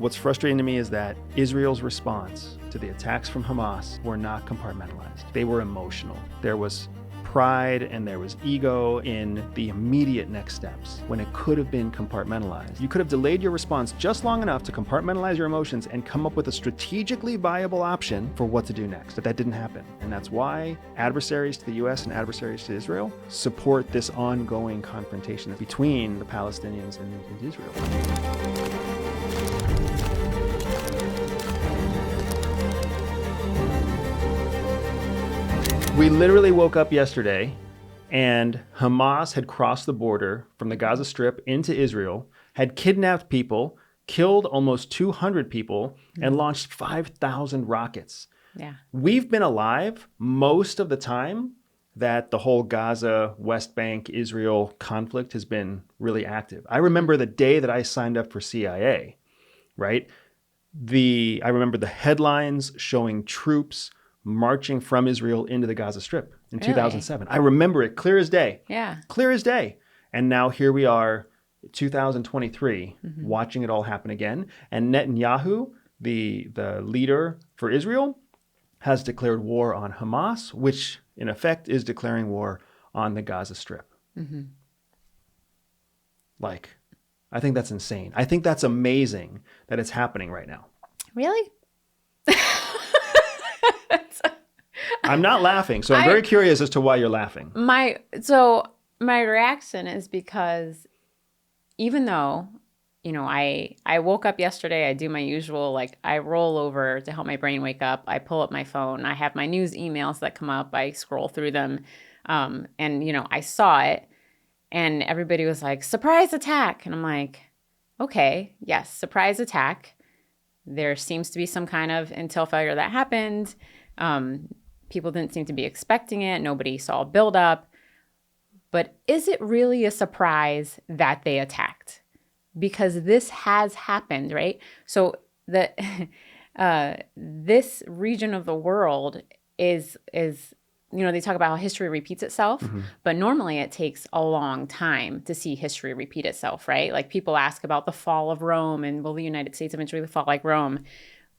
What's frustrating to me is that Israel's response to the attacks from Hamas were not compartmentalized. They were emotional. There was pride and there was ego in the immediate next steps when it could have been compartmentalized. You could have delayed your response just long enough to compartmentalize your emotions and come up with a strategically viable option for what to do next. But that didn't happen. And that's why adversaries to the US and adversaries to Israel support this ongoing confrontation between the Palestinians and Israel. We literally woke up yesterday and Hamas had crossed the border from the Gaza Strip into Israel, had kidnapped people, killed almost 200 people, and launched 5,000 rockets. Yeah. We've been alive most of the time that the whole Gaza, West Bank, Israel conflict has been really active. I remember the day that I signed up for CIA, right? I remember the headlines showing troops marching from Israel into the Gaza Strip in 2007. I remember it clear as day. Yeah. Clear as day. And now here we are, 2023, watching it all happen again. And Netanyahu, the leader for Israel, has declared war on Hamas, which in effect is declaring war on the Gaza Strip. Like, I think that's insane. I think that's amazing that it's happening right now. Really? I'm not laughing, so I'm very curious as to why you're laughing. My reaction is because even though, I woke up yesterday, I do my usual, I roll over to help my brain wake up. I pull up my phone. I have my news emails that come up. I scroll through them. And, I saw it and everybody was like, surprise attack. And I'm like, okay, yes, surprise attack. There seems to be some kind of intel failure that happened. People didn't seem to be expecting it. Nobody saw a buildup. But is it really a surprise that they attacked? Because this has happened, right? So this region of the world is they talk about how history repeats itself, but normally it takes a long time to see history repeat itself, right? Like people ask about the fall of Rome and will the United States eventually fall like Rome?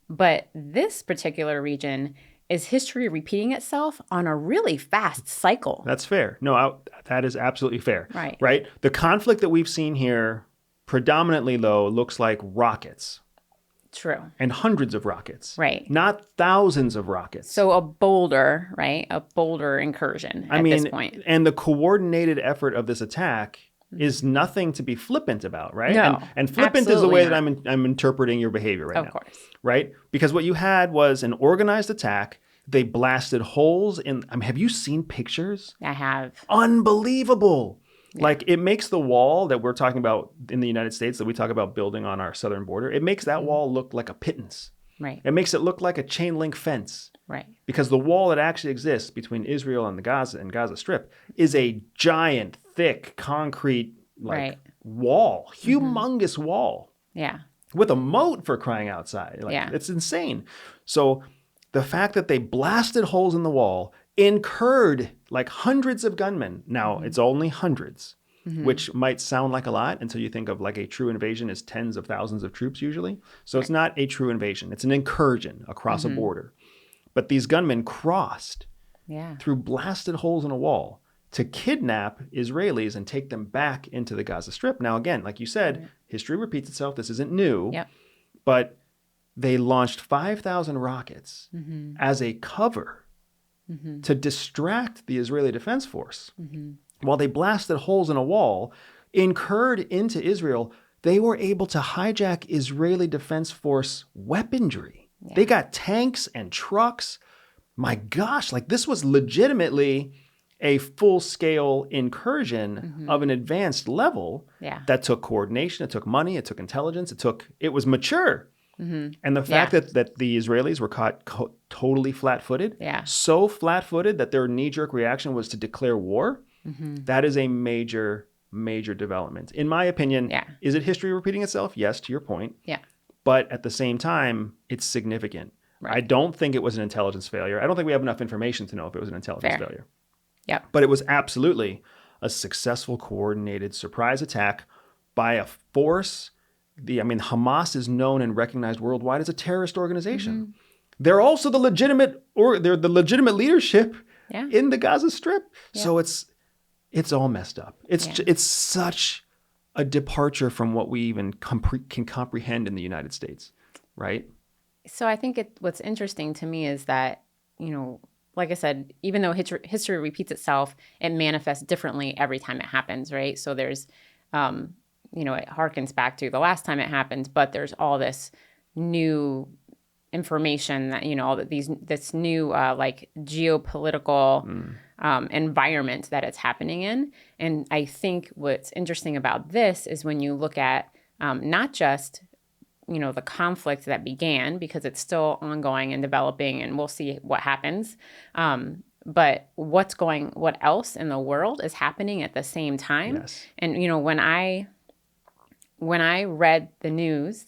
But this particular region is history repeating itself on a really fast cycle. That's fair. No, that is absolutely fair. Right. Right? The conflict that we've seen here predominantly, though, looks like rockets. True. And hundreds of rockets. Right. Not thousands of rockets. So a boulder, right? A boulder incursion at this point. And the coordinated effort of this attack is nothing to be flippant about, right? No, and flippant is the way not. that I'm interpreting your behavior right now. Of course. Right? Because what you had was an organized attack. They blasted holes in... have you seen pictures? I have. Unbelievable. Yeah. Like, it makes the wall that we're talking about in the United States, that we talk about building on our southern border, it makes that wall look like a pittance. Right. It makes it look like a chain link fence. Right. Because the wall that actually exists between Israel and the Gaza Strip is a giant, thick, concrete wall. Humongous wall. Yeah. With a moat, for crying outside. It's insane. So the fact that they blasted holes in the wall, incurred hundreds of gunmen. Now, it's only hundreds, which might sound like a lot until you think of a true invasion is tens of thousands of troops usually. So it's not a true invasion. It's an incursion across a border. But these gunmen crossed through blasted holes in a wall to kidnap Israelis and take them back into the Gaza Strip. Now, again, like you said, history repeats itself. This isn't new. Yep. But they launched 5,000 rockets as a cover to distract the Israeli Defense Force. While they blasted holes in a wall, incurred into Israel, they were able to hijack Israeli Defense Force weaponry. Yeah. They got tanks and trucks. My gosh, this was legitimately a full-scale incursion of an advanced level that took coordination, it took money, it took intelligence, it was mature. And the fact that the Israelis were caught totally flat-footed, so flat-footed that their knee-jerk reaction was to declare war, that is a major, major development. In my opinion, is it history repeating itself? Yes, to your point. Yeah. But at the same time, it's significant. Right. I don't think it was an intelligence failure. I don't think we have enough information to know if it was an intelligence failure. Yeah. But it was absolutely a successful, coordinated surprise attack by a force Hamas is known and recognized worldwide as a terrorist organization. They're also the legitimate leadership in the Gaza Strip. Yeah. So it's all messed up. It's such a departure from what we even can comprehend in the United States, right? So I think what's interesting to me is that, like I said, even though history repeats itself, it manifests differently every time it happens, right? So there's, it harkens back to the last time it happened, but there's all this new information that, this new geopolitical environment that it's happening in. And I think what's interesting about this is when you look at not just the conflict that began, because it's still ongoing and developing and we'll see what happens. But what else in the world is happening at the same time? Yes. And, when I read the news,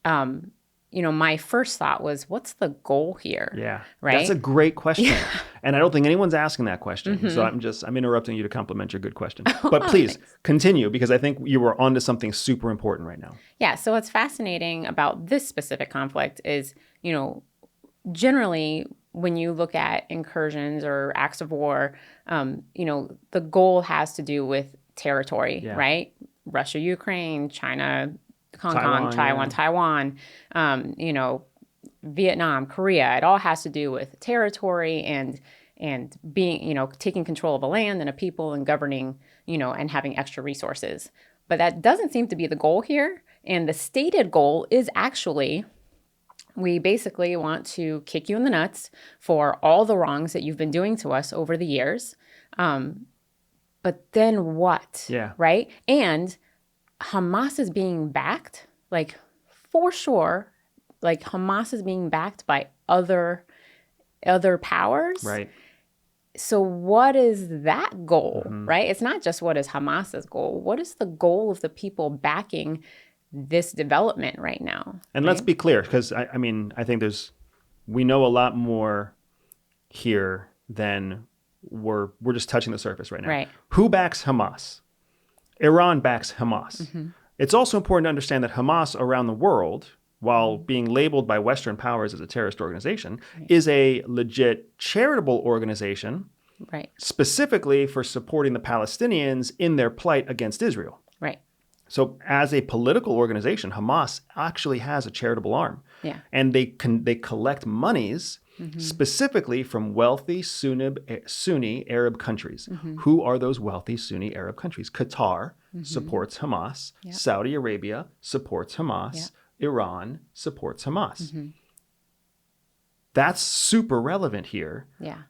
my first thought was, what's the goal here? Yeah. Right. That's a great question. And I don't think anyone's asking that question. So I'm interrupting you to compliment your good question. But please continue, because I think you were onto something super important right now. Yeah. So what's fascinating about this specific conflict is, generally when you look at incursions or acts of war, the goal has to do with territory, right? Russia, Ukraine, China, Hong Kong, Taiwan, Vietnam, Korea. It all has to do with territory and being, taking control of a land and a people and governing, and having extra resources. But that doesn't seem to be the goal here. And the stated goal is actually, we basically want to kick you in the nuts for all the wrongs that you've been doing to us over the years. But then what? Yeah. Right? And Hamas is being backed, for sure, Hamas is being backed by other powers. Right. So what is that goal, right? It's not just what is Hamas's goal. What is the goal of the people backing this development right now? And right? let's be clear, because I think we know a lot more here than we're just touching the surface right now. Right. Who backs Hamas? Iran backs Hamas. It's also important to understand that Hamas around the world, while being labeled by Western powers as a terrorist organization, is a legit charitable organization, specifically for supporting the Palestinians in their plight against Israel. Right. So as a political organization, Hamas actually has a charitable arm. Yeah. And they collect monies specifically from wealthy Sunni Arab countries. Who are those wealthy Sunni Arab countries? Qatar supports Hamas. Yep. Saudi Arabia supports Hamas. Yep. Iran supports Hamas. That's super relevant here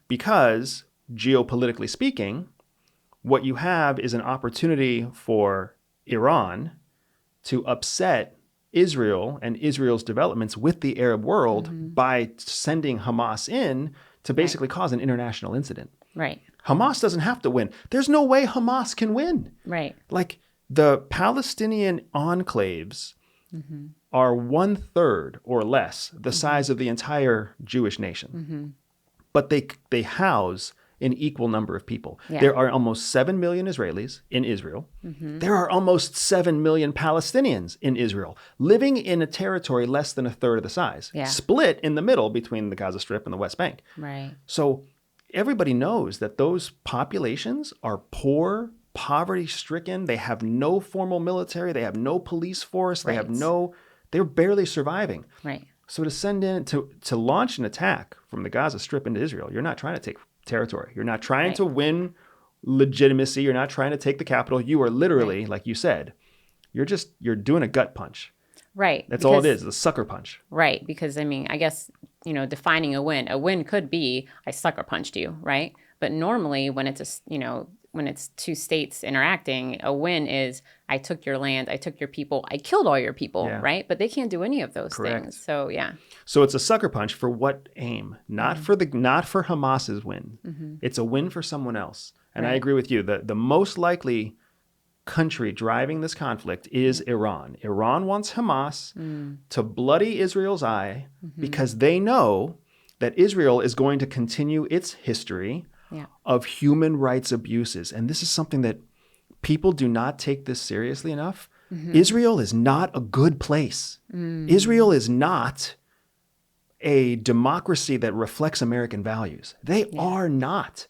because geopolitically speaking, what you have is an opportunity for Iran to upset Israel and Israel's developments with the Arab world by sending Hamas in to basically cause an international incident. Right. Hamas doesn't have to win. There's no way Hamas can win. Right. The Palestinian enclaves are 1/3 or less the size of the entire Jewish nation. But they house an equal number of people. Yeah. There are almost 7 million Israelis in Israel. There are almost 7 million Palestinians in Israel, living in a territory less than 1/3 of the size, split in the middle between the Gaza Strip and the West Bank. Right. So everybody knows that those populations are poor, poverty-stricken. They have no formal military. They have no police force. They they're barely surviving. Right. So to send in, to launch an attack from the Gaza Strip into Israel, you're not trying to take territory. You're not trying to win legitimacy. You're not trying to take the capital. You are literally, like you said, you're doing a gut punch. Right. That's all it is, a sucker punch. Right. Because, I guess, defining a win could be I sucker punched you, right? But normally when it's when it's two states interacting, a win is I took your land, I took your people, I killed all your people, right? But they can't do any of those things. So, yeah. So it's a sucker punch for what aim? Not for Hamas's win. It's a win for someone else. And I agree with you. The most likely country driving this conflict is Iran. Iran wants Hamas to bloody Israel's eye because they know that Israel is going to continue its history of human rights abuses. And this is something that people do not take this seriously enough. Israel is not a good place. Israel is not a democracy that reflects American values. They are not.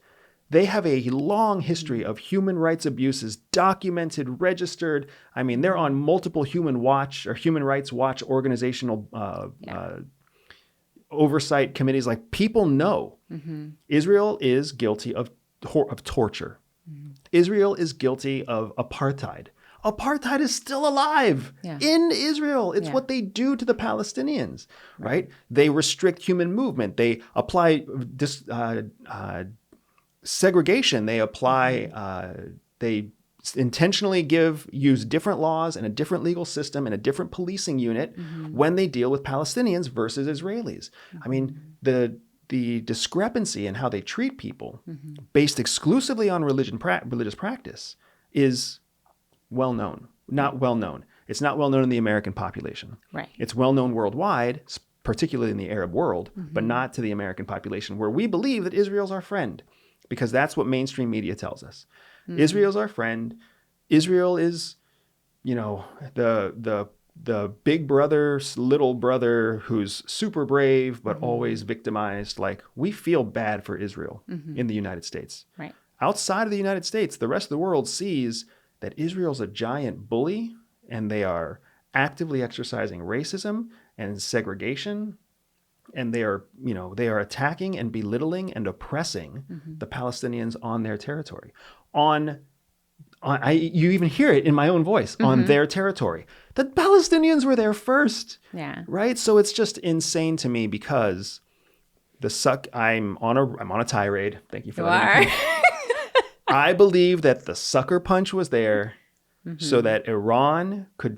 They have a long history of human rights abuses, documented, registered. I mean, they're on multiple Human Rights Watch organizational oversight committees. Like, people know Israel is guilty of torture. Israel is guilty of apartheid. Apartheid is still alive in Israel. It's what they do to the Palestinians, right? They restrict human movement. They apply segregation. They apply, they intentionally use different laws and a different legal system and a different policing unit when they deal with Palestinians versus Israelis. I mean, the discrepancy in how they treat people based exclusively on religious practice is well known. Not well known. It's not well known in the American population. Right. It's well known worldwide, particularly in the Arab world, but not to the American population, where we believe that Israel's our friend, because that's what mainstream media tells us. Israel's our friend. Israel is, the big brother, little brother who's super brave but always victimized. Like, we feel bad for Israel in the United States. Right. Outside of the United States, the rest of the world sees that Israel's a giant bully, and they are actively exercising racism and segregation, and they are attacking and belittling and oppressing the Palestinians on their territory. You even hear it in my own voice, on their territory. The Palestinians were there first. Yeah. Right? So it's just insane to me, because I'm on a tirade. Thank you for letting me. I believe that the sucker punch was there so that Iran could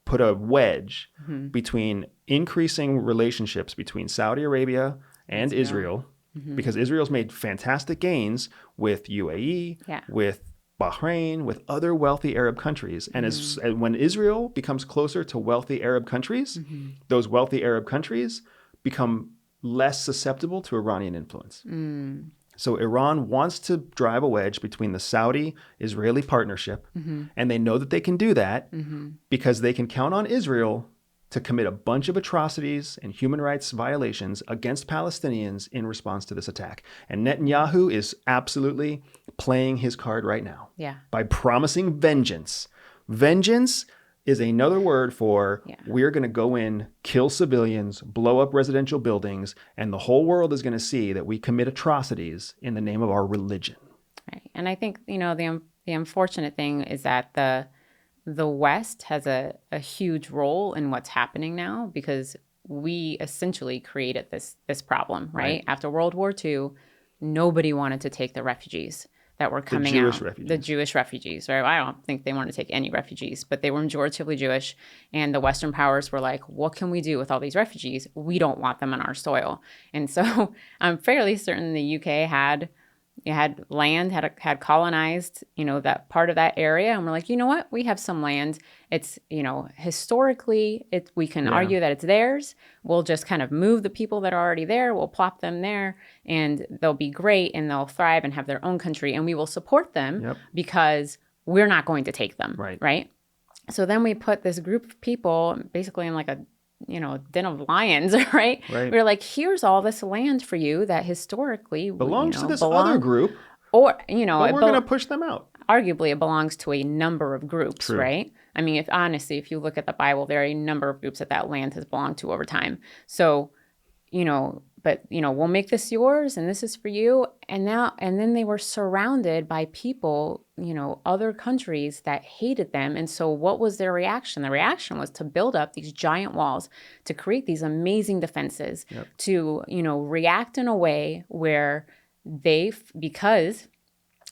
put a wedge between increasing relationships between Saudi Arabia and Israel, because Israel's made fantastic gains with UAE, with Bahrain, with other wealthy Arab countries. And when Israel becomes closer to wealthy Arab countries, those wealthy Arab countries become less susceptible to Iranian influence. So Iran wants to drive a wedge between the Saudi-Israeli partnership, and they know that they can do that because they can count on Israel to commit a bunch of atrocities and human rights violations against Palestinians in response to this attack. And Netanyahu is absolutely playing his card right now by promising vengeance. Vengeance is another word for we're going to go in, kill civilians, blow up residential buildings, and the whole world is going to see that we commit atrocities in the name of our religion. Right. And I think, the unfortunate thing is that the West has a huge role in what's happening now, because we essentially created this problem, right? After World War II, nobody wanted to take the refugees that were coming out. The Jewish refugees, right? I don't think they wanted to take any refugees, but they were majoritively Jewish. And the Western powers were like, what can we do with all these refugees? We don't want them on our soil. And so I'm fairly certain the UK had land, had colonized, that part of that area. And we're like, you know what? We have some land. It's, historically, we can argue that it's theirs. We'll just kind of move the people that are already there. We'll plop them there, and they'll be great, and they'll thrive and have their own country. And we will support them because we're not going to take them. Right. So then we put this group of people basically in like a den of lions, right? We're like, here's all this land for you that historically belongs to this other group, or but we're going to push them out. Arguably, it belongs to a number of groups, right? I mean, if you look at the Bible, there are a number of groups that land has belonged to over time. So, but we'll make this yours, and this is for you. And then they were surrounded by people, other countries that hated them. And so what was their reaction? The reaction was to build up these giant walls, to create these amazing defenses, to, react in a way where because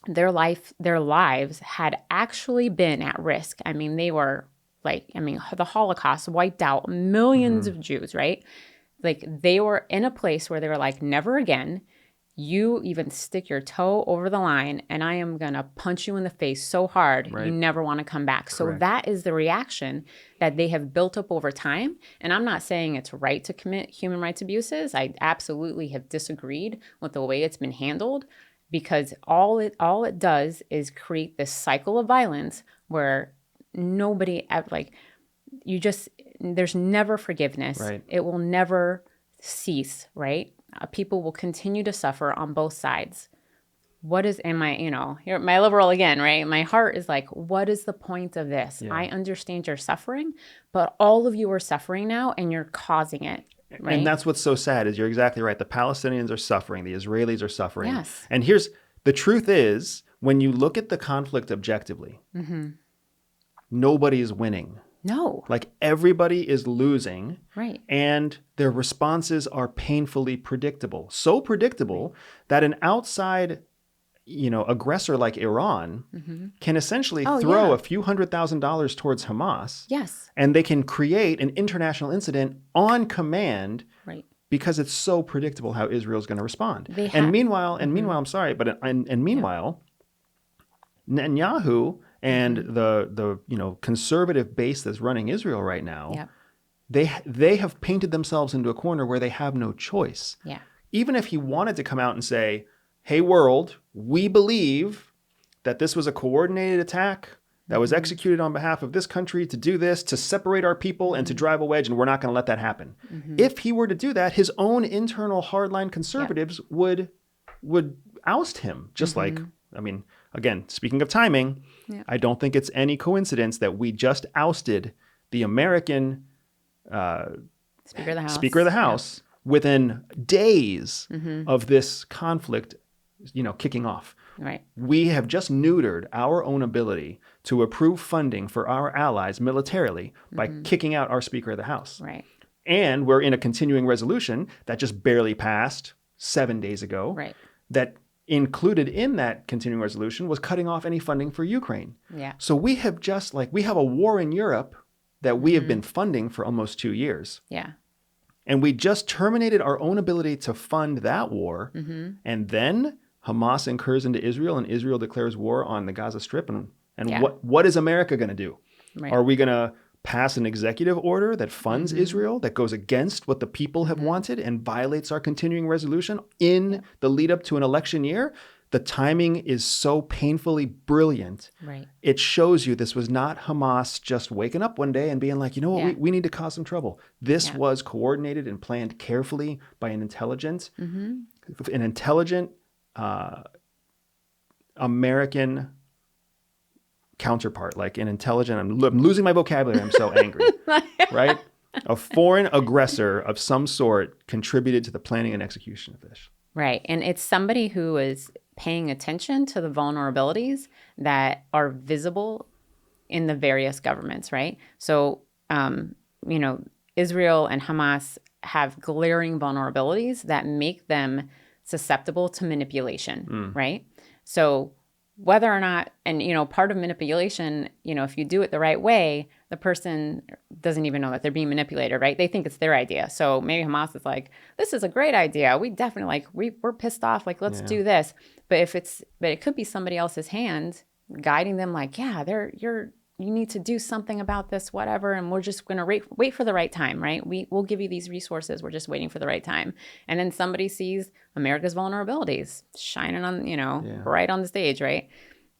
their lives had actually been at risk. I mean, they were the Holocaust wiped out millions of Jews, right? Like, they were in a place where they were like, never again. You even stick your toe over the line, and I am going to punch you in the face so hard, you never want to come back. Correct. So that is the reaction that they have built up over time. And I'm not saying it's right to commit human rights abuses. I absolutely have disagreed with the way it's been handled, because all it does is create this cycle of violence where nobody ever, like, there's never forgiveness. Right. It will never cease, right? People will continue to suffer on both sides. What is, and my, here, my liberal again, right? My heart is like, what is the point of this? Yeah. I understand you're suffering, but all of you are suffering now and you're causing it. Right? And that's what's so sad is you're exactly right. The Palestinians are suffering. The Israelis are suffering. Yes. And the truth is, when you look at the conflict objectively, nobody's winning. No. Like everybody is losing. Right. And their responses are painfully predictable. So predictable that an outside aggressor like Iran can essentially throw a few $100,000 towards Hamas. Yes. And they can create an international incident on command. Right. Because it's so predictable how Israel's going to respond. Meanwhile, I'm sorry, but meanwhile, Netanyahu and the conservative base that's running Israel right now, they have painted themselves into a corner where they have no choice. Yeah. Even if he wanted to come out and say, "Hey world, we believe that this was a coordinated attack that was executed on behalf of this country to do this, to separate our people and to drive a wedge, and we're not going to let that happen." If he were to do that, his own internal hardline conservatives would oust him. Just like, again, speaking of timing, I don't think it's any coincidence that we just ousted the American Speaker of the House within days of this conflict, kicking off. Right. We have just neutered our own ability to approve funding for our allies militarily by kicking out our Speaker of the House. Right. And we're in a continuing resolution that just barely passed 7 days ago. Right. That included in that continuing resolution was cutting off any funding for Ukraine. Yeah. So we have we have a war in Europe that we have been funding for almost 2 years. Yeah. And we just terminated our own ability to fund that war. And then Hamas incurs into Israel and Israel declares war on the Gaza Strip. And what is America going to do? Right. Are we going to pass an executive order that funds Israel, that goes against what the people have wanted and violates our continuing resolution in the lead up to an election year? The timing is so painfully brilliant. Right. It shows you this was not Hamas just waking up one day and being like, we need to cause some trouble. This was coordinated and planned carefully by an intelligent American counterpart, like an intelligent, I'm losing my vocabulary, I'm so angry, right? A foreign aggressor of some sort contributed to the planning and execution of this. Right. And it's somebody who is paying attention to the vulnerabilities that are visible in the various governments, right? So, Israel and Hamas have glaring vulnerabilities that make them susceptible to manipulation, right? So whether or not, and, part of manipulation, if you do it the right way, the person doesn't even know that they're being manipulated, right? They think it's their idea. So maybe Hamas is like, this is a great idea. We definitely we're pissed off. Like, let's do this. But it could be somebody else's hand guiding them like, you need to do something about this, whatever. And we're just going to wait for the right time, right? We'll give you these resources. We're just waiting for the right time. And then somebody sees America's vulnerabilities shining on, right on the stage, right?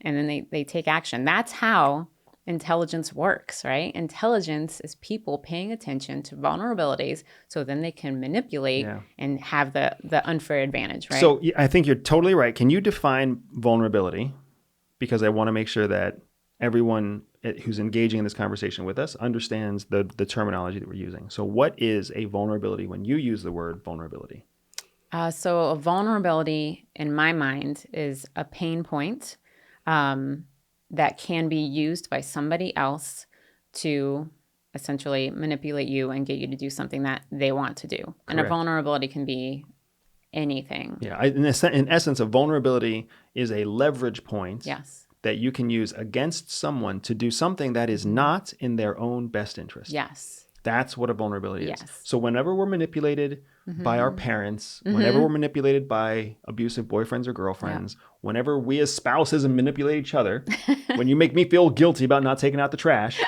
And then they take action. That's how intelligence works, right? Intelligence is people paying attention to vulnerabilities so then they can manipulate and have the unfair advantage, right? So I think you're totally right. Can you define vulnerability? Because I want to make sure that everyone who's engaging in this conversation with us understands the terminology that we're using. So what is a vulnerability when you use the word vulnerability? So a vulnerability, in my mind, is a pain point that can be used by somebody else to essentially manipulate you and get you to do something that they want to do. Correct. And a vulnerability can be anything. Yeah. In essence, a vulnerability is a leverage point. Yes. That you can use against someone to do something that is not in their own best interest. Yes. That's what a vulnerability is. Yes. So whenever we're manipulated by our parents, whenever we're manipulated by abusive boyfriends or girlfriends, whenever we as spouses manipulate each other, when you make me feel guilty about not taking out the trash,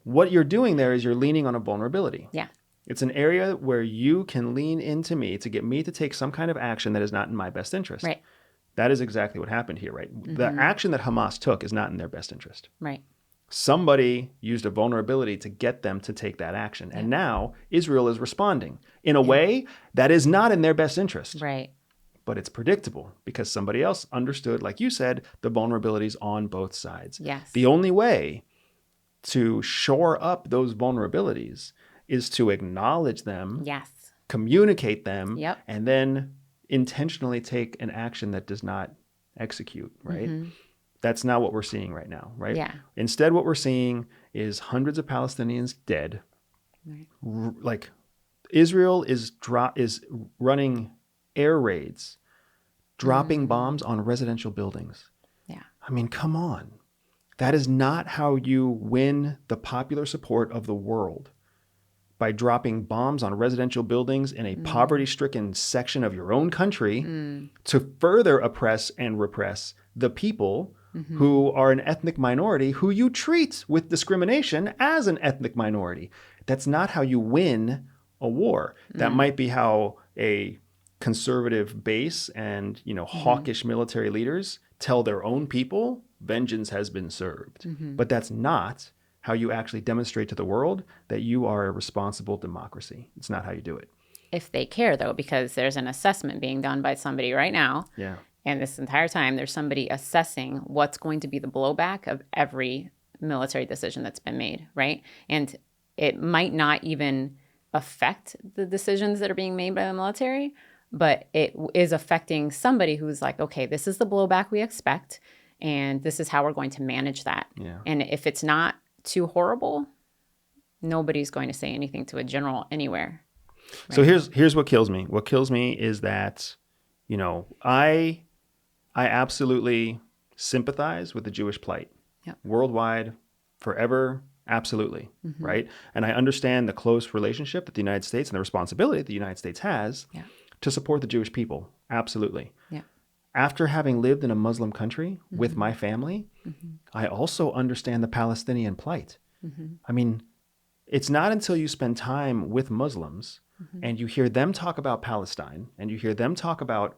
what you're doing there is you're leaning on a vulnerability. Yeah. It's an area where you can lean into me to get me to take some kind of action that is not in my best interest. Right. That is exactly what happened here, right? The action that Hamas took is not in their best interest. Right. Somebody used a vulnerability to get them to take that action. And now Israel is responding in a way that is not in their best interest. Right. But it's predictable because somebody else understood, like you said, the vulnerabilities on both sides. Yes. The only way to shore up those vulnerabilities is to acknowledge them, Yes. communicate them, Yep. and then intentionally take an action that does not execute, right? That's not what we're seeing right now, right? Yeah. Instead, what we're seeing is hundreds of Palestinians dead. Right. Like Israel is running air raids, dropping bombs on residential buildings. Yeah. I mean, come on. That is not how you win the popular support of the world, by dropping bombs on residential buildings in a poverty-stricken section of your own country to further oppress and repress the people who are an ethnic minority who you treat with discrimination as an ethnic minority. That's not how you win a war. That might be how a conservative base and, hawkish military leaders tell their own people vengeance has been served. But that's not how you actually demonstrate to the world that you are a responsible democracy. It's not how you do it. If they care, though, because there's an assessment being done by somebody right now. Yeah. And this entire time, there's somebody assessing what's going to be the blowback of every military decision that's been made, right? And it might not even affect the decisions that are being made by the military, but it is affecting somebody who's like, okay, this is the blowback we expect, and this is how we're going to manage that. Yeah. And if it's not too horrible, nobody's going to say anything to a general anywhere. Right? So here's what kills me. What kills me is that, I absolutely sympathize with the Jewish plight. Yep. Worldwide, forever, absolutely, right? And I understand the close relationship that the United States and the responsibility that the United States has to support the Jewish people. Absolutely. Yeah. After having lived in a Muslim country with my family, I also understand the Palestinian plight. I mean, it's not until you spend time with Muslims and you hear them talk about Palestine and you hear them talk about,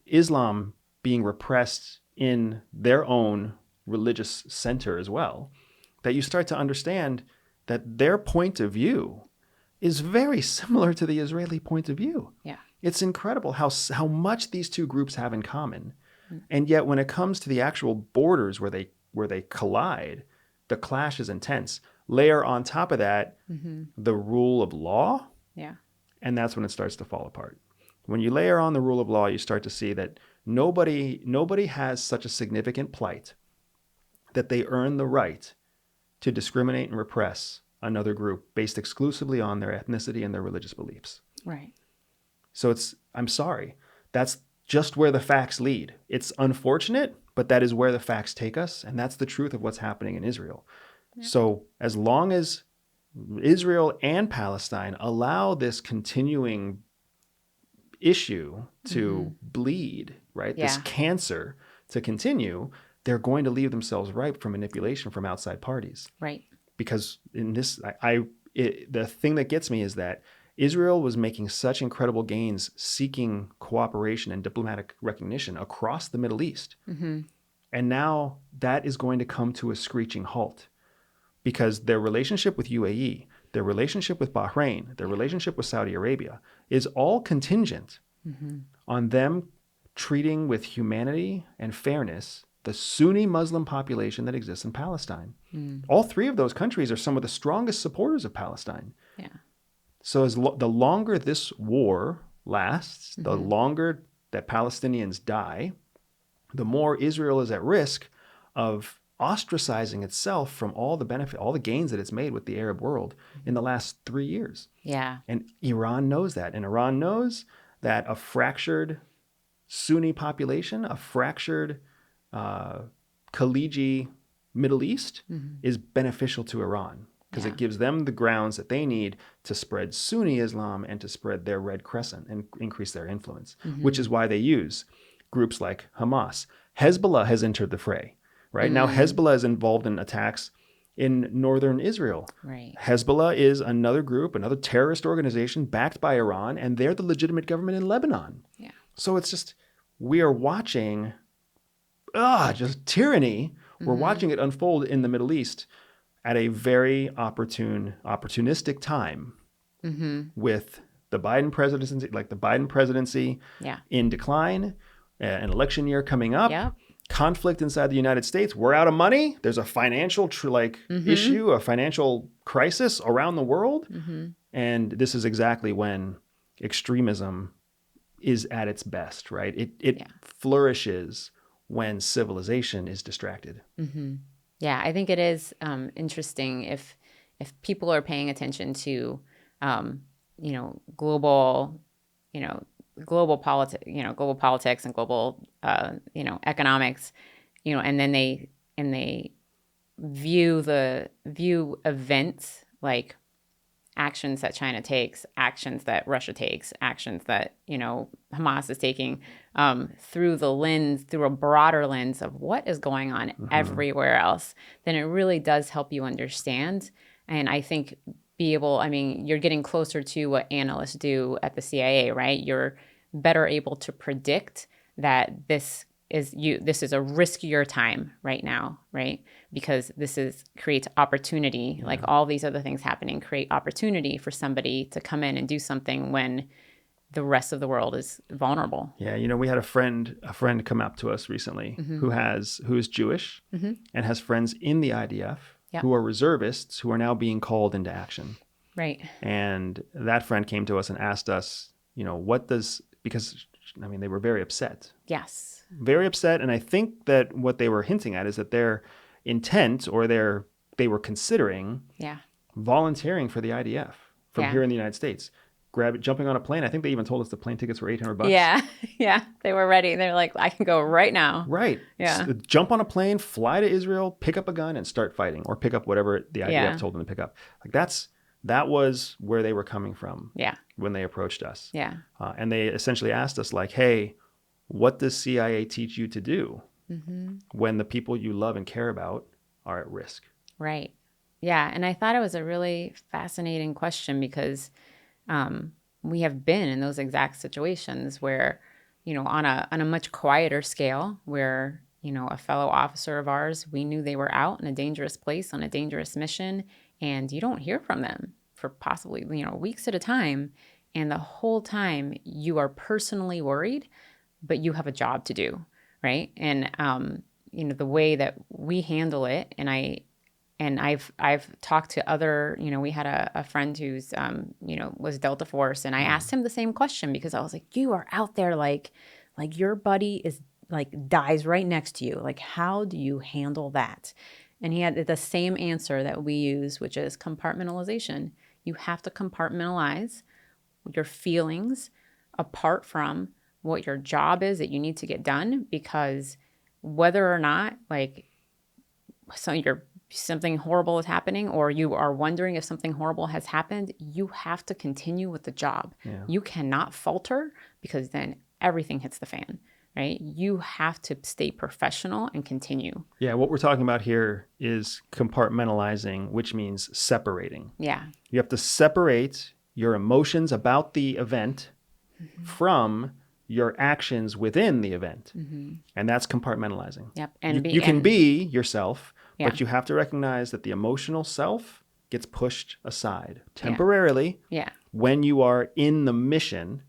Islam being repressed in their own religious center as well, that you start to understand that their point of view is very similar to the Israeli point of view. Yeah. It's incredible how much these two groups have in common. And yet when it comes to the actual borders where they collide, the clash is intense. Layer on top of that the rule of law, and that's when it starts to fall apart. When you layer on the rule of law, you start to see that nobody has such a significant plight that they earn the right to discriminate and repress another group based exclusively on their ethnicity and their religious beliefs. Right. So I'm sorry, that's just where the facts lead. It's unfortunate, but that is where the facts take us, and that's the truth of what's happening in Israel. Yeah. So as long as Israel and Palestine allow this continuing issue to bleed, right? This cancer to continue, they're going to leave themselves ripe for manipulation from outside parties. Right. Because in this, the thing that gets me is that Israel was making such incredible gains seeking cooperation and diplomatic recognition across the Middle East. And now that is going to come to a screeching halt because their relationship with UAE, their relationship with Bahrain, their relationship with Saudi Arabia is all contingent on them treating with humanity and fairness the Sunni Muslim population that exists in Palestine. All three of those countries are some of the strongest supporters of Palestine. Yeah. So the longer this war lasts, the longer that Palestinians die, the more Israel is at risk of ostracizing itself from all the benefit, all the gains that it's made with the Arab world in the last 3 years. Yeah. And Iran knows that. And Iran knows that a fractured Sunni population, a fractured Khaliji Middle East is beneficial to Iran because it gives them the grounds that they need to spread Sunni Islam and to spread their Red Crescent and increase their influence, which is why they use groups like Hamas. Hezbollah has entered the fray. Right now, Hezbollah is involved in attacks in northern Israel. Right. Hezbollah is another group, another terrorist organization backed by Iran, and they're the legitimate government in Lebanon. Yeah. So it's just, we are watching just tyranny We're watching it unfold in the Middle East at a very opportunistic time with the Biden presidency, in decline, an election year coming up, conflict inside the United States. We're out of money. There's a financial issue, a financial crisis around the world. And this is exactly when extremism is at its best, right? It flourishes when civilization is distracted. Yeah, I think it is interesting if people are paying attention to, global politics and global, economics, and then they view events like actions that China takes, actions that Russia takes, actions that, Hamas is taking, through a broader lens of what is going on everywhere else, then it really does help you understand. And I think you're getting closer to what analysts do at the CIA, right? You're better able to predict that this is a riskier time right now, right? Because creates opportunity, like all these other things happening, create opportunity for somebody to come in and do something when the rest of the world is vulnerable. Yeah, we had a friend come up to us recently who is Jewish and has friends in the IDF who are reservists who are now being called into action. Right. And that friend came to us and asked us, because they were very upset. Yes. Very upset. And I think that what they were hinting at is that their intent they were considering volunteering for the IDF from here in the United States. Jumping on a plane. I think they even told us the plane tickets were $800. Yeah. Yeah. They were ready. They're like, I can go right now. Right. Yeah. Jump on a plane, fly to Israel, pick up a gun and start fighting, or pick up whatever the IDF told them to pick up. That was where they were coming from when they approached us. Yeah. And they essentially asked us like, hey, what does CIA teach you to do when the people you love and care about are at risk? Right. Yeah. And I thought it was a really fascinating question because we have been in those exact situations where, on a much quieter scale where, a fellow officer of ours, we knew they were out in a dangerous place on a dangerous mission, and you don't hear from them for possibly, weeks at a time. And the whole time you are personally worried, but you have a job to do. Right. And, the way that we handle it, and I've talked to other, we had a friend who's, was Delta Force, and I asked him the same question because I was like, you are out there like your buddy is dies right next to you. Like, how do you handle that? And he had the same answer that we use, which is compartmentalization. You have to compartmentalize your feelings apart from what your job is that you need to get done, because whether or not something horrible is happening, or you are wondering if something horrible has happened, you have to continue with the job. Yeah. You cannot falter, because then everything hits the fan, right? You have to stay professional and continue. Yeah, what we're talking about here is compartmentalizing, which means separating. Yeah. You have to separate your emotions about the event from your actions within the event. And that's compartmentalizing. Yep. And you can be yourself, but you have to recognize that the emotional self gets pushed aside temporarily when you are in the mission,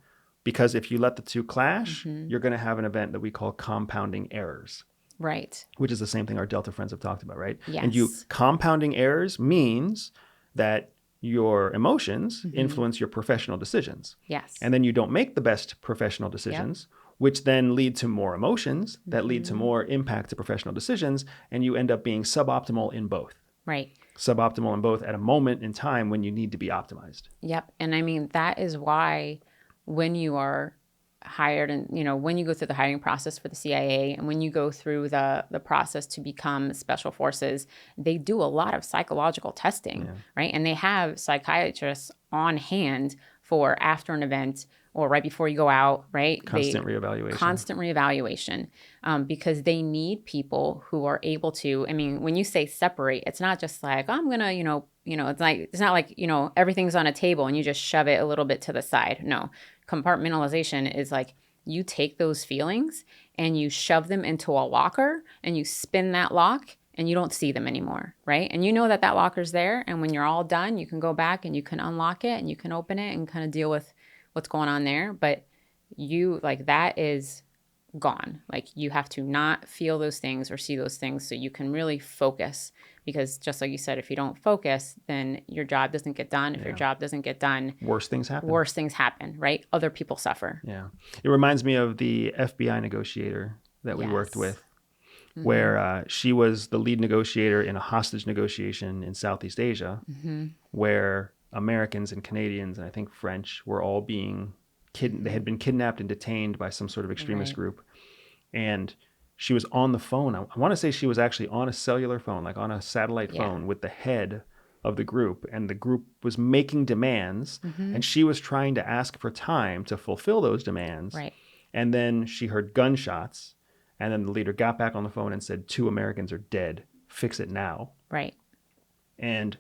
because if you let the two clash, you're going to have an event that we call compounding errors. Right. Which is the same thing our Delta friends have talked about, right? Yes. And compounding errors means that your emotions influence your professional decisions. Yes. And then you don't make the best professional decisions, which then lead to more emotions that lead to more impact to professional decisions, and you end up being suboptimal in both. Right. Suboptimal in both at a moment in time when you need to be optimized. Yep. And that is why when you are hired and, when you go through the hiring process for the CIA and when you go through the process to become special forces, they do a lot of psychological testing, right? And they have psychiatrists on hand for after an event or right before you go out, right? Constant reevaluation. Because they need people who are able to, when you say separate, it's not just like, I'm going to, it's not like, everything's on a table and you just shove it a little bit to the side. No, compartmentalization is like you take those feelings and you shove them into a locker and you spin that lock and you don't see them anymore, right? And you know that that locker's there. And when you're all done, you can go back and you can unlock it and you can open it and kind of deal with what's going on there. But you, like, that is gone. Like, you have to not feel those things or see those things so you can really focus. Because just like you said, if you don't focus, then your job doesn't get done. If your job doesn't get done, worse things happen, right? Other people suffer. Yeah. It reminds me of the FBI negotiator that we worked with, where she was the lead negotiator in a hostage negotiation in Southeast Asia, where Americans and Canadians, and I think French, were all being they had been kidnapped and detained by some sort of extremist group. And she was on the phone. I want to say she was actually on a cellular phone, like on a satellite phone with the head of the group. And the group was making demands, and she was trying to ask for time to fulfill those demands. Right. And then she heard gunshots. And then the leader got back on the phone and said, 2 Americans are dead. Fix it now. Right. And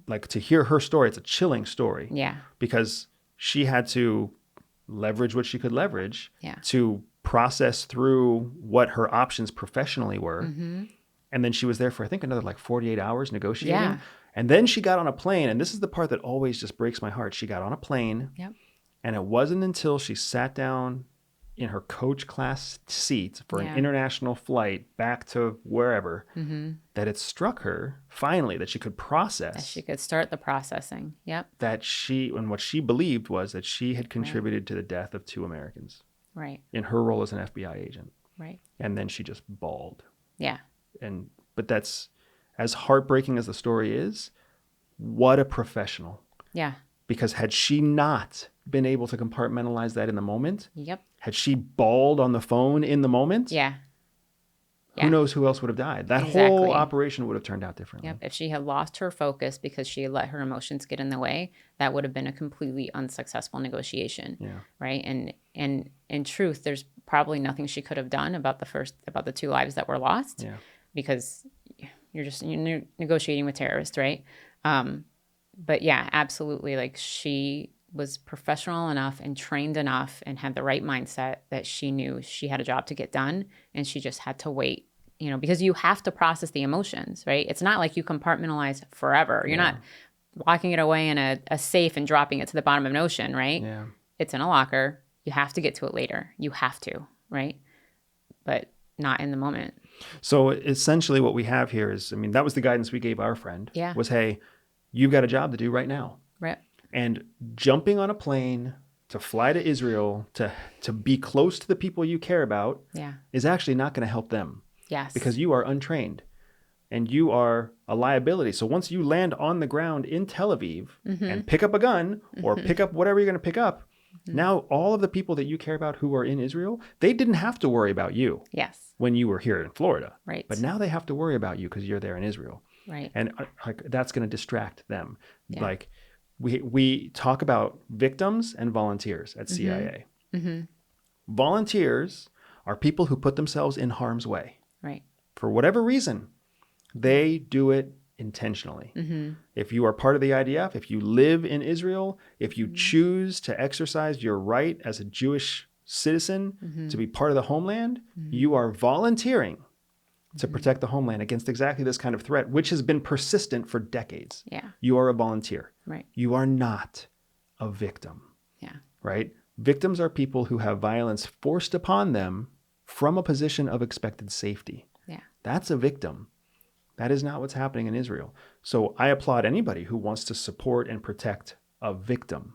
like, to hear her story, it's a chilling story. Yeah. Because she had to leverage what she could leverage to process through what her options professionally were. And then she was there for, I think, another like 48 hours negotiating. Yeah. And then she got on a plane. And this is the part that always just breaks my heart. She got on a plane. Yep. And it wasn't until she sat down in her coach class seat for an international flight back to wherever that it struck her finally that she could process. That she could start the processing. Yep. That and what she believed was that she had contributed to the death of 2 Americans. Right. In her role as an FBI agent. Right. And then she just bawled. Yeah. But that's, as heartbreaking as the story is, what a professional. Yeah. Because had she not been able to compartmentalize that in the moment, Yep. had she bawled on the phone in the moment, who knows who else would have died? That whole operation would have turned out differently. Yep. If she had lost her focus because she had let her emotions get in the way, that would have been a completely unsuccessful negotiation. Yeah. Right. And in truth, there's probably nothing she could have done about the 2 lives that were lost. Yeah. Because you're negotiating with terrorists, right? But yeah, absolutely. Like, she was professional enough and trained enough and had the right mindset that she knew she had a job to get done, and she just had to wait, because you have to process the emotions, right? It's not like you compartmentalize forever. You're not locking it away in a safe and dropping it to the bottom of an ocean, right? Yeah. It's in a locker. You have to get to it later. You have to, right? But not in the moment. So essentially what we have here is, that was the guidance we gave our friend. Yeah. Was, hey, you've got a job to do right now. Right. And jumping on a plane to fly to Israel, to be close to the people you care about, is actually not going to help them. Yes. Because you are untrained and you are a liability. So once you land on the ground in Tel Aviv and pick up a gun or pick up whatever you're going to pick up, now all of the people that you care about who are in Israel, they didn't have to worry about you. Yes. When you were here in Florida. Right. But now they have to worry about you because you're there in Israel. Right. And that's going to distract them. Yeah. Like, we talk about victims and volunteers at CIA. Volunteers are people who put themselves in harm's way. Right. For whatever reason, they do it intentionally. If you are part of the IDF, if you live in Israel, if you choose to exercise your right as a Jewish citizen to be part of the homeland, you are volunteering to protect the homeland against exactly this kind of threat, which has been persistent for decades. Yeah. You are a volunteer. Right. You are not a victim. Yeah. Right? Victims are people who have violence forced upon them from a position of expected safety. Yeah. That's a victim. That is not what's happening in Israel. So I applaud anybody who wants to support and protect a victim.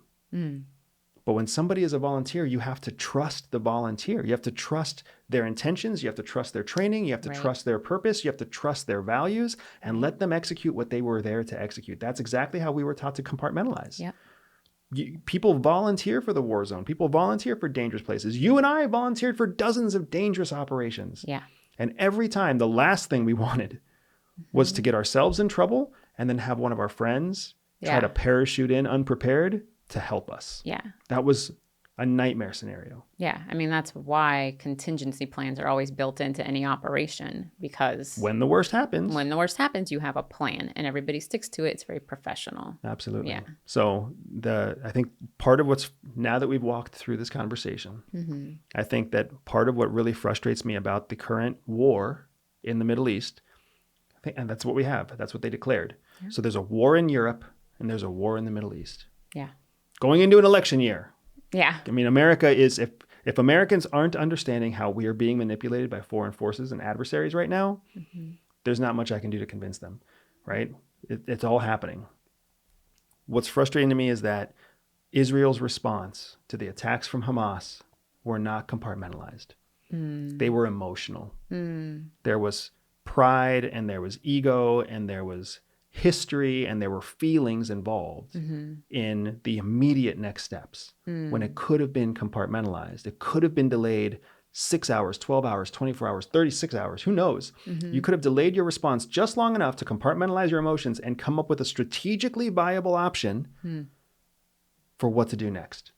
But when somebody is a volunteer, you have to trust the volunteer. You have to trust their intentions. You have to trust their training. You have to trust their purpose. You have to trust their values and let them execute what they were there to execute. That's exactly how we were taught to compartmentalize. Yeah. People volunteer for the war zone. People volunteer for dangerous places. You and I volunteered for dozens of dangerous operations. Yeah. And every time, the last thing we wanted was to get ourselves in trouble and then have one of our friends try to parachute in unprepared to help us. Yeah. That was a nightmare scenario. Yeah. That's why contingency plans are always built into any operation, because when the worst happens, you have a plan and everybody sticks to it. It's very professional. Absolutely. Yeah. So I think part of what's now that we've walked through this conversation, I think that part of what really frustrates me about the current war in the Middle East, and that's what we have. That's what they declared. Yeah. So there's a war in Europe and there's a war in the Middle East. Yeah. Going into an election year. Yeah. I mean, America is, if Americans aren't understanding how we are being manipulated by foreign forces and adversaries right now, there's not much I can do to convince them, right? It's all happening. What's frustrating to me is that Israel's response to the attacks from Hamas were not compartmentalized. They were emotional. There was pride and there was ego and there was history and there were feelings involved in the immediate next steps when it could have been compartmentalized. It could have been delayed 6 hours, 12 hours, 24 hours, 36 hours. Who knows? You could have delayed your response just long enough to compartmentalize your emotions and come up with a strategically viable option for what to do next.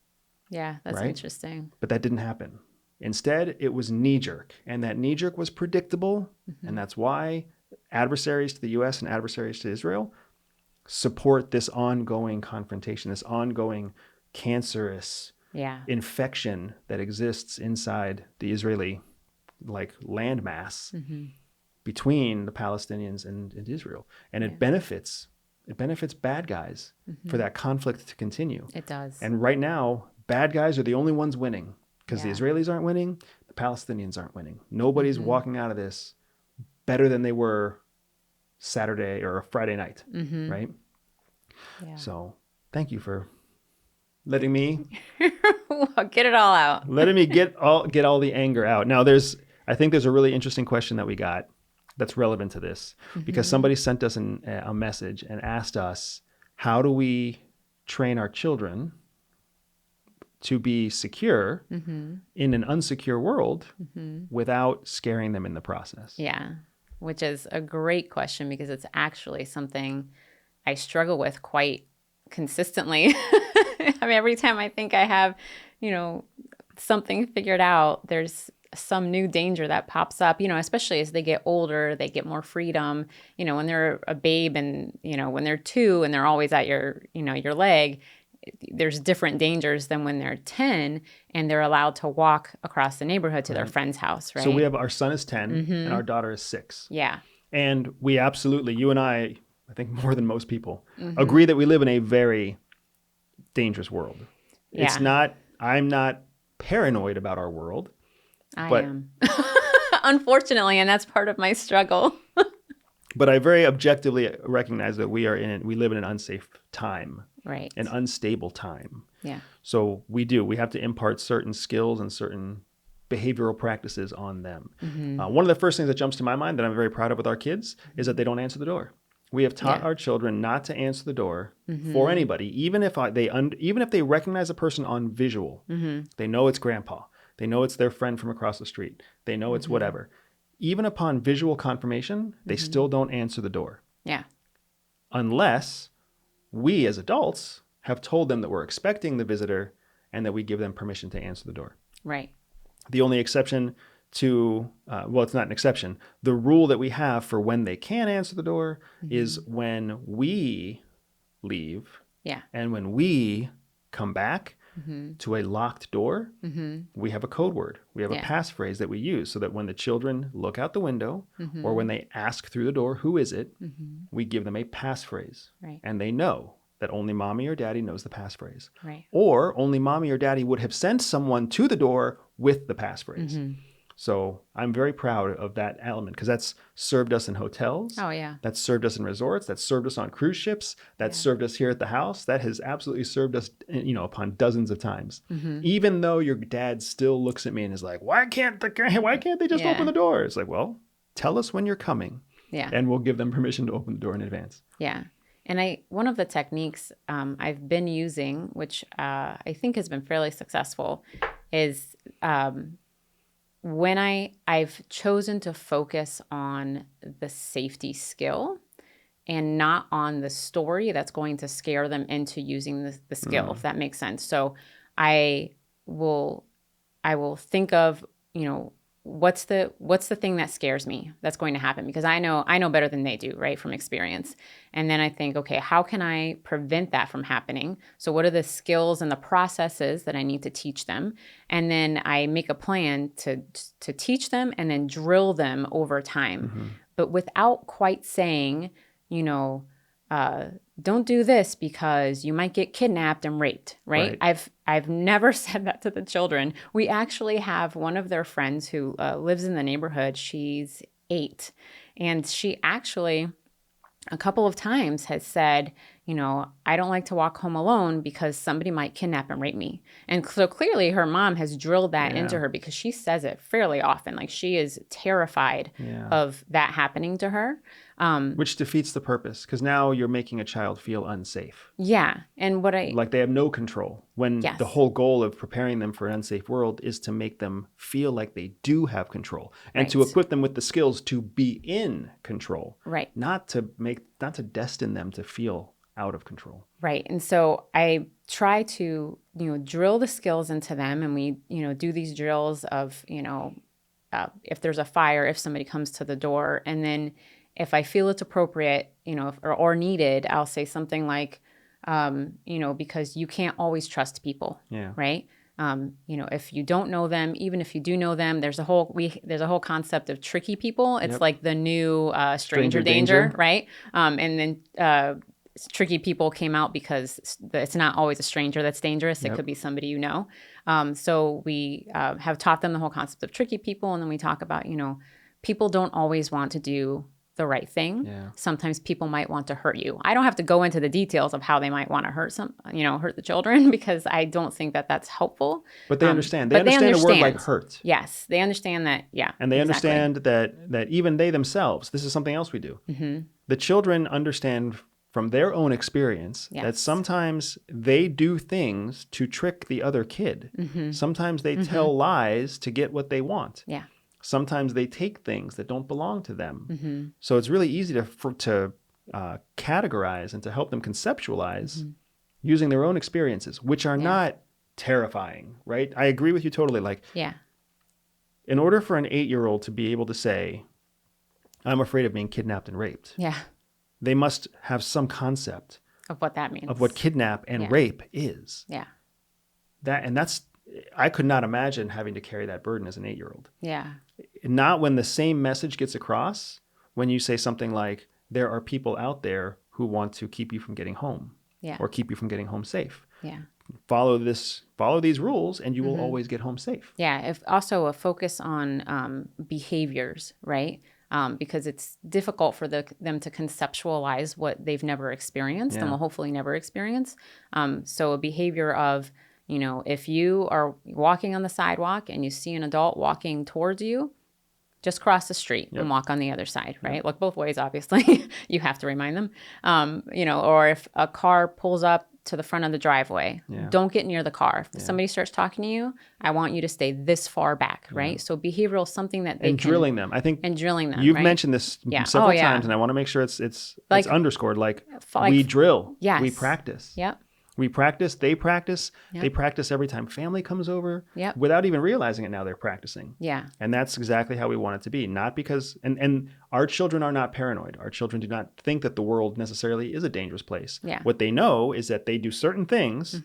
Yeah, that's interesting. But that didn't happen. Instead, it was knee-jerk, and that knee-jerk was predictable, and that's why adversaries to the U.S. and adversaries to Israel support this ongoing confrontation, this ongoing cancerous infection that exists inside the Israeli landmass between the Palestinians and Israel. And it benefits bad guys for that conflict to continue. It does. And right now, bad guys are the only ones winning. Because the Israelis aren't winning, the Palestinians aren't winning. Nobody's walking out of this better than they were Saturday or Friday night, right? Yeah. So thank you for letting me get it all out. letting me get all the anger out. Now, I think there's a really interesting question that we got that's relevant to this because somebody sent us a message and asked us, how do we train our children to be secure in an unsecure world without scaring them in the process? Yeah, which is a great question because it's actually something I struggle with quite consistently. I mean, every time I think I have, something figured out, there's some new danger that pops up, especially as they get older, they get more freedom, when they're a babe and, when they're 2 and they're always at your leg, there's different dangers than when they're 10 and they're allowed to walk across the neighborhood to their friend's house, right? So we have our son is 10 and our daughter is 6. Yeah. And we absolutely, you and I think more than most people, agree that we live in a very dangerous world. Yeah. I'm not paranoid about our world. I am. Unfortunately, and that's part of my struggle. But I very objectively recognize that we live in an unsafe time. Right. An unstable time. Yeah. So we have to impart certain skills and certain behavioral practices on them. One of the first things that jumps to my mind that I'm very proud of with our kids is that they don't answer the door. We have taught our children not to answer the door for anybody, even if they recognize a person on visual. They know it's grandpa. They know it's their friend from across the street. They know it's whatever. Even upon visual confirmation, they still don't answer the door. Yeah. Unless we as adults have told them that we're expecting the visitor and that we give them permission to answer the door. Right. The only exception to, it's not an exception. The rule that we have for when they can answer the door is when we leave and when we come back to a locked door, we have a code word. We have a passphrase that we use so that when the children look out the window or when they ask through the door, who is it, we give them a passphrase. Right. And they know that only mommy or daddy knows the passphrase. Right. Or only mommy or daddy would have sent someone to the door with the passphrase. So I'm very proud of that element because that's served us in hotels. Oh, yeah. That's served us in resorts. That's served us on cruise ships. That's served us here at the house. That has absolutely served us, upon dozens of times. Even though your dad still looks at me and is like, why can't they just open the door? It's like, well, tell us when you're coming. Yeah. And we'll give them permission to open the door in advance. Yeah. And one of the techniques I've been using, which I think has been fairly successful, is when I've chosen to focus on the safety skill and not on the story that's going to scare them into using the skill, if that makes sense. So I will think of, what's the thing that scares me that's going to happen? Because I know better than they do, right, from experience. And then I think, okay, how can I prevent that from happening? So what are the skills and the processes that I need to teach them? And then I make a plan to teach them and then drill them over time, but without quite saying, you know, don't do this because you might get kidnapped and raped, right? I've never said that to the children. We actually have one of their friends who lives in the neighborhood. She's 8, and she actually a couple of times has said, you know, I don't like to walk home alone because somebody might kidnap and rape me. And so clearly her mom has drilled that into her, because she says it fairly often. Like, she is terrified of that happening to her. Which defeats the purpose, because now you're making a child feel unsafe. Yeah. And like they have no control, when the whole goal of preparing them for an unsafe world is to make them feel like they do have control, and to equip them with the skills to be in control. Right. Not to destine them to feel out of control. Right. And so I try to, you know, drill the skills into them, and we, you know, do these drills of, you know, if there's a fire, if somebody comes to the door, and then if I feel it's appropriate, you know, or needed, I'll say something like, you know, because you can't always trust people, right? You know, if you don't know them, even if you do know them, there's a whole concept of tricky people. It's like the new stranger danger, right? And then tricky people came out because it's not always a stranger that's dangerous. It could be somebody you know. So we have taught them the whole concept of tricky people, and then we talk about, you know, people don't always want to do the right thing. Sometimes people might want to hurt you. I don't have to go into the details of how they might want to hurt the children, because I don't think that that's helpful. But they understand. They understand a word like hurt. Yes, they understand that. Yeah, and they understand that even they themselves. This is something else we do. The children understand from their own experience that sometimes they do things to trick the other kid. Sometimes they tell lies to get what they want. Yeah. Sometimes they take things that don't belong to them. So it's really easy to categorize and to help them conceptualize using their own experiences, which are not terrifying, right? I agree with you totally. Like, in order for an 8-year-old to be able to say, I'm afraid of being kidnapped and raped, they must have some concept of what that means, of what kidnap and rape is. I could not imagine having to carry that burden as an 8-year-old. Not when the same message gets across, when you say something like, there are people out there who want to keep you from getting home, or keep you from getting home safe. Follow these rules, and you will always get home safe. Also a focus on behaviors, right? Because it's difficult for them to conceptualize what they've never experienced and will hopefully never experience. So a behavior of, you know, if you are walking on the sidewalk and you see an adult walking towards you, just cross the street and walk on the other side, right? Look both ways, obviously. You have to remind them. You know, or if a car pulls up to the front of the driveway, don't get near the car. If somebody starts talking to you, I want you to stay this far back, right? So behavioral is something that they drilling them. I think drilling them. You've mentioned this several times, and I want to make sure it's underscored. Like we drill, we practice. We practice, they practice. They practice every time family comes over. Without even realizing it, now they're practicing. And that's exactly how we want it to be. Not because, and our children are not paranoid. Our children do not think that the world necessarily is a dangerous place. What they know is that they do certain things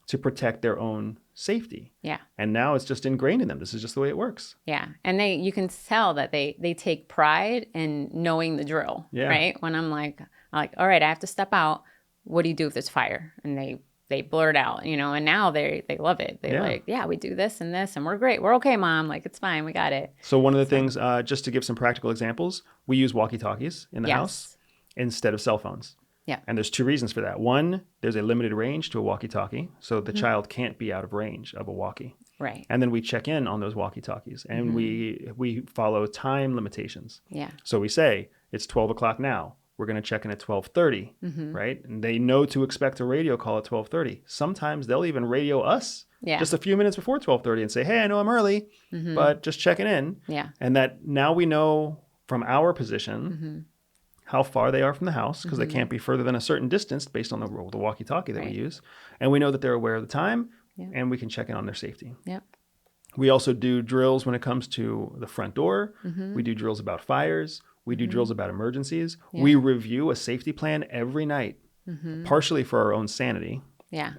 to protect their own safety. And now it's just ingrained in them. This is just the way it works. And you can tell that they take pride in knowing the drill, right? When I'm like, all right, I have to step out. What do you do if there's fire? And they blurt out, you know, and now they love it. They like, we do this and this, and we're great. We're okay, Mom. Like, it's fine. We got it. So one of the things, just to give some practical examples, we use walkie-talkies in the house instead of cell phones. And there's 2 reasons for that. One, there's a limited range to a walkie-talkie, so the child can't be out of range of a walkie. And then we check in on those walkie-talkies, and we follow time limitations. So we say, it's 12 o'clock now. We're going to check in at 12:30, right? And they know to expect a radio call at 12:30. Sometimes they'll even radio us just a few minutes before 12:30 and say, hey, I know I'm early, but just checking in. And that now we know from our position how far they are from the house, because they can't be further than a certain distance based on the walkie-talkie that we use. And we know that they're aware of the time, and we can check in on their safety. We also do drills when it comes to the front door. We do drills about fires. We do drills about emergencies. Yeah. We review a safety plan every night, partially for our own sanity,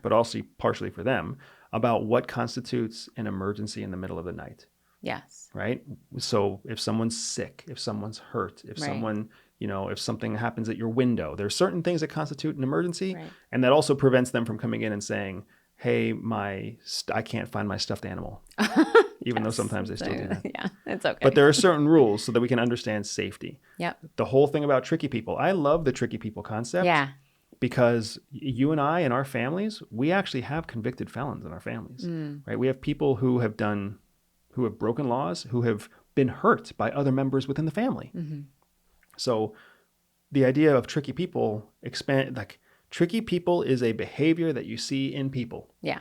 but also partially for them, about what constitutes an emergency in the middle of the night. Yes. Right? So if someone's sick, if someone's hurt, if someone, if something happens at your window, there's certain things that constitute an emergency. Right. And that also prevents them from coming in and saying, hey, I can't find my stuffed animal. Even though sometimes they still do that. Yeah, it's okay. But there are certain rules so that we can understand safety. Yep. The whole thing about tricky people. I love the tricky people concept. Yeah. Because you and I and our families, we actually have convicted felons in our families. Right? We have people who have broken laws, who have been hurt by other members within the family. So the idea of tricky people tricky people is a behavior that you see in people. Yeah.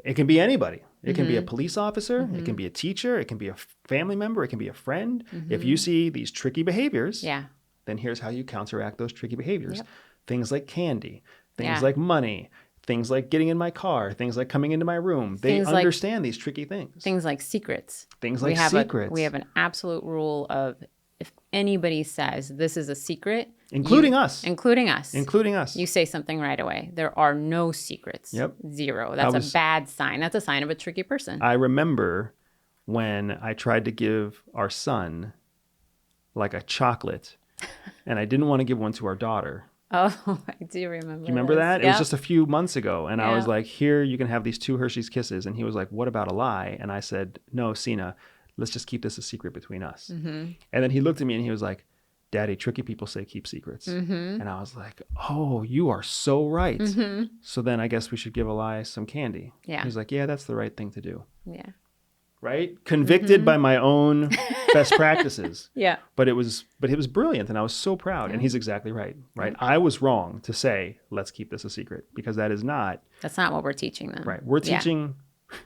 It can be anybody. It can be a police officer. It can be a teacher. It can be a family member. It can be a friend. If you see these tricky behaviors, then here's how you counteract those tricky behaviors. Yep. Things like candy, things like money, things like getting in my car, things like coming into my room. They understand these tricky things. Things like secrets. Things like secrets. We have an absolute rule of if anybody says this is a secret, including us, you say something right away. There are no secrets. Yep. Zero. That's a bad sign. That's a sign of a tricky person. I remember when I tried to give our son like a chocolate and I didn't want to give one to our daughter. Oh, I do remember. Do you remember that? Yep. It was just a few months ago. And I was like, here, you can have these 2 Hershey's Kisses. And he was like, what about a lie? And I said, no, Sina, let's just keep this a secret between us. And then he looked at me and he was like, Daddy, tricky people say keep secrets. And I was like, oh, you are so right. So then I guess we should give a lie some candy. Yeah. He's like, yeah, that's the right thing to do. Yeah. Right? Convicted by my own best practices. Yeah. But it was brilliant and I was so proud. And he's exactly right. Right? I was wrong to say, let's keep this a secret because that's not what we're teaching them. Right. We're teaching,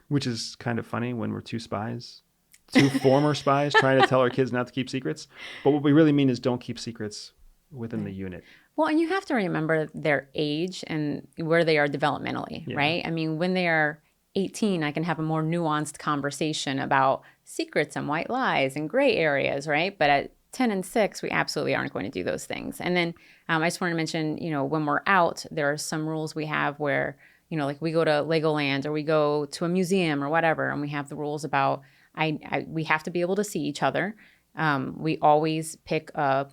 which is kind of funny when we're 2 former spies trying to tell our kids not to keep secrets. But what we really mean is don't keep secrets within the unit. Well, and you have to remember their age and where they are developmentally, right? I mean, when they are 18, I can have a more nuanced conversation about secrets and white lies and gray areas, right? But at 10 and 6, we absolutely aren't going to do those things. And then I just want to mention, when we're out, there are some rules we have where, like we go to Legoland or we go to a museum or whatever, and we have the rules about we have to be able to see each other. We always pick a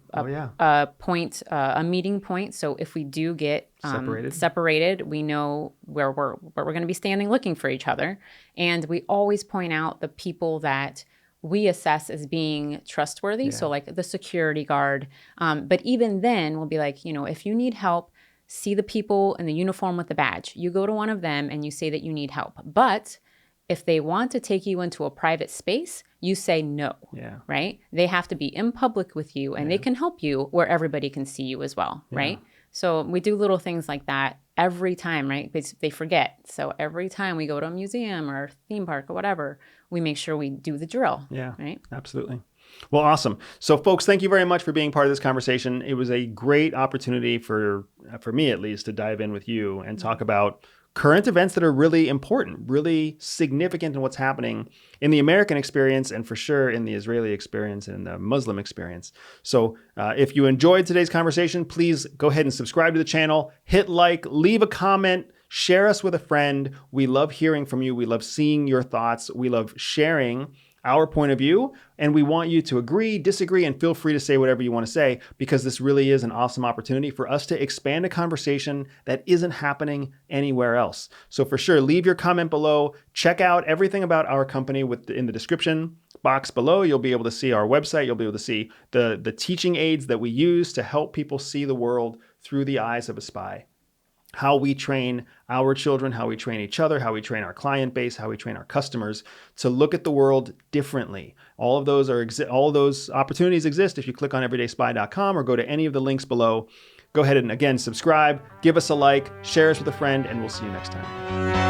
point, a meeting point. So if we do get separated, we know where we're going to be standing looking for each other. And we always point out the people that we assess as being trustworthy. Yeah. So like the security guard. But even then we'll be like, if you need help, see the people in the uniform with the badge. You go to one of them and you say that you need help. But if they want to take you into a private space, you say no, right? They have to be in public with you and they can help you where everybody can see you as well, right? So we do little things like that every time, right? They forget. So every time we go to a museum or theme park or whatever, we make sure we do the drill, right? Absolutely. Well, awesome. So folks, thank you very much for being part of this conversation. It was a great opportunity for me at least to dive in with you and talk about current events that are really important, really significant in what's happening in the American experience and for sure in the Israeli experience and the Muslim experience. So if you enjoyed today's conversation, please go ahead and subscribe to the channel, hit like, leave a comment, share us with a friend. We love hearing from you. We love seeing your thoughts. We love sharing our point of view, and we want you to agree, disagree, and feel free to say whatever you want to say because this really is an awesome opportunity for us to expand a conversation that isn't happening anywhere else. So for sure, leave your comment below. Check out everything about our company in the description box below. You'll be able to see our website. You'll be able to see the teaching aids that we use to help people see the world through the eyes of a spy. How we train our children, how we train each other, how we train our client base, how we train our customers to look at the world differently. All of those opportunities exist if you click on EverydaySpy.com or go to any of the links below. Go ahead and again, subscribe, give us a like, share us with a friend, and we'll see you next time.